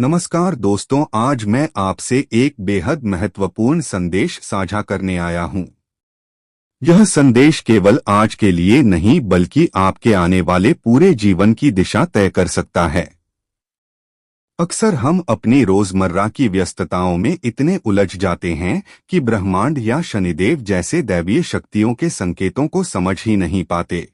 नमस्कार दोस्तों, आज मैं आपसे एक बेहद महत्वपूर्ण संदेश साझा करने आया हूं। यह संदेश केवल आज के लिए नहीं बल्कि आपके आने वाले पूरे जीवन की दिशा तय कर सकता है। अक्सर हम अपनी रोजमर्रा की व्यस्तताओं में इतने उलझ जाते हैं कि ब्रह्मांड या शनिदेव जैसे दैवीय शक्तियों के संकेतों को समझ ही नहीं पाते।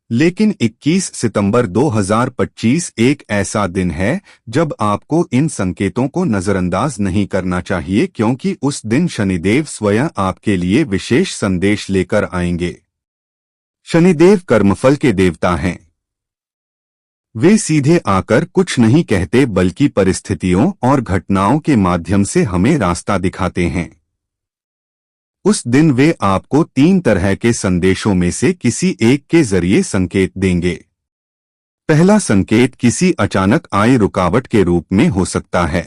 लेकिन 21 सितंबर 2025 एक ऐसा दिन है जब आपको इन संकेतों को नजरअंदाज नहीं करना चाहिए, क्योंकि उस दिन शनिदेव स्वयं आपके लिए विशेष संदेश लेकर आएंगे। शनिदेव कर्मफल के देवता हैं। वे सीधे आकर कुछ नहीं कहते बल्कि परिस्थितियों और घटनाओं के माध्यम से हमें रास्ता दिखाते हैं। उस दिन वे आपको 3 तरह के संदेशों में से किसी एक के जरिए संकेत देंगे। पहला संकेत किसी अचानक आई रुकावट के रूप में हो सकता है।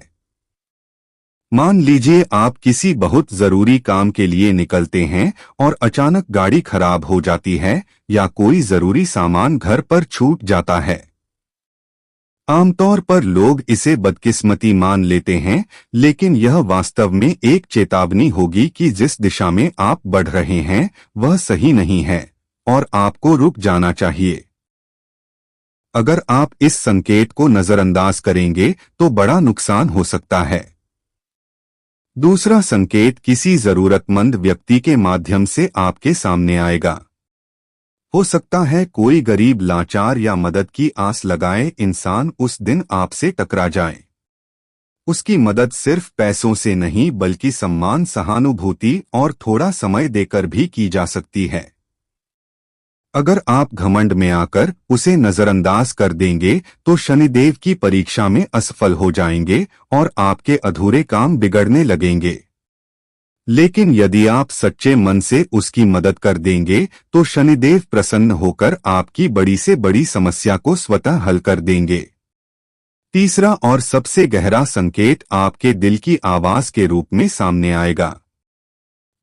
मान लीजिए आप किसी बहुत जरूरी काम के लिए निकलते हैं और अचानक गाड़ी खराब हो जाती है या कोई जरूरी सामान घर पर छूट जाता है। आमतौर पर लोग इसे बदकिस्मती मान लेते हैं, लेकिन यह वास्तव में एक चेतावनी होगी कि जिस दिशा में आप बढ़ रहे हैं वह सही नहीं है और आपको रुक जाना चाहिए। अगर आप इस संकेत को नजरअंदाज करेंगे तो बड़ा नुकसान हो सकता है। दूसरा संकेत किसी जरूरतमंद व्यक्ति के माध्यम से आपके सामने आएगा। हो सकता है कोई गरीब, लाचार या मदद की आस लगाए इंसान उस दिन आपसे टकरा जाए। उसकी मदद सिर्फ पैसों से नहीं बल्कि सम्मान, सहानुभूति और थोड़ा समय देकर भी की जा सकती है। अगर आप घमंड में आकर उसे नजरअंदाज कर देंगे तो शनिदेव की परीक्षा में असफल हो जाएंगे और आपके अधूरे काम बिगड़ने लगेंगे। लेकिन यदि आप सच्चे मन से उसकी मदद कर देंगे तो शनिदेव प्रसन्न होकर आपकी बड़ी से बड़ी समस्या को स्वतः हल कर देंगे। तीसरा और सबसे गहरा संकेत आपके दिल की आवाज के रूप में सामने आएगा।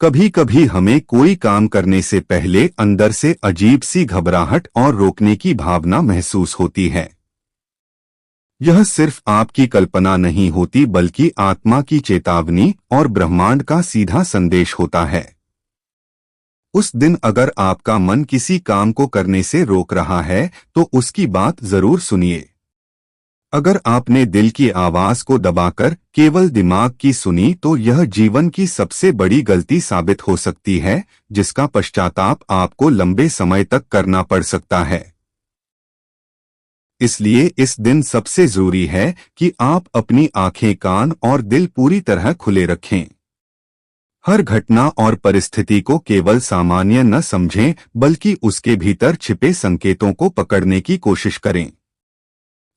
कभी कभी हमें कोई काम करने से पहले अंदर से अजीब सी घबराहट और रोकने की भावना महसूस होती है। यह सिर्फ आपकी कल्पना नहीं होती बल्कि आत्मा की चेतावनी और ब्रह्मांड का सीधा संदेश होता है। उस दिन अगर आपका मन किसी काम को करने से रोक रहा है तो उसकी बात जरूर सुनिए। अगर आपने दिल की आवाज को दबाकर केवल दिमाग की सुनी तो यह जीवन की सबसे बड़ी गलती साबित हो सकती है, जिसका पश्चाताप आपको लंबे समय तक करना पड़ सकता है। इसलिए इस दिन सबसे जरूरी है कि आप अपनी आंखें, कान और दिल पूरी तरह खुले रखें। हर घटना और परिस्थिति को केवल सामान्य न समझें बल्कि उसके भीतर छिपे संकेतों को पकड़ने की कोशिश करें।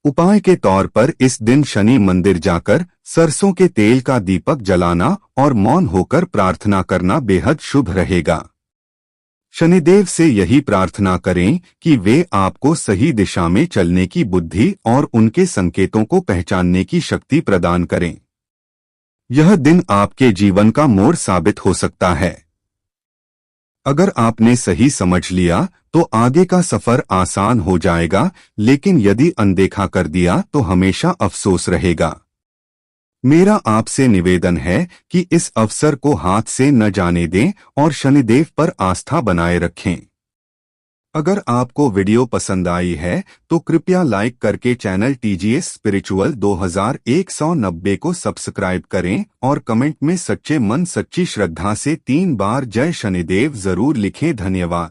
उपाय के तौर पर इस दिन शनि मंदिर जाकर सरसों के तेल का दीपक जलाना और मौन होकर प्रार्थना करना बेहद शुभ रहेगा। शनिदेव से यही प्रार्थना करें कि वे आपको सही दिशा में चलने की बुद्धि और उनके संकेतों को पहचानने की शक्ति प्रदान करें। यह दिन आपके जीवन का मोड़ साबित हो सकता है। अगर आपने सही समझ लिया तो आगे का सफर आसान हो जाएगा, लेकिन यदि अनदेखा कर दिया तो हमेशा अफसोस रहेगा। मेरा आपसे निवेदन है कि इस अवसर को हाथ से न जाने दें और शनिदेव पर आस्था बनाए रखें। अगर आपको वीडियो पसंद आई है तो कृपया लाइक करके चैनल टीजीएस स्पिरिचुअल 2190 को सब्सक्राइब करें और कमेंट में सच्चे मन, सच्ची श्रद्धा से 3 बार जय शनिदेव जरूर लिखें। धन्यवाद।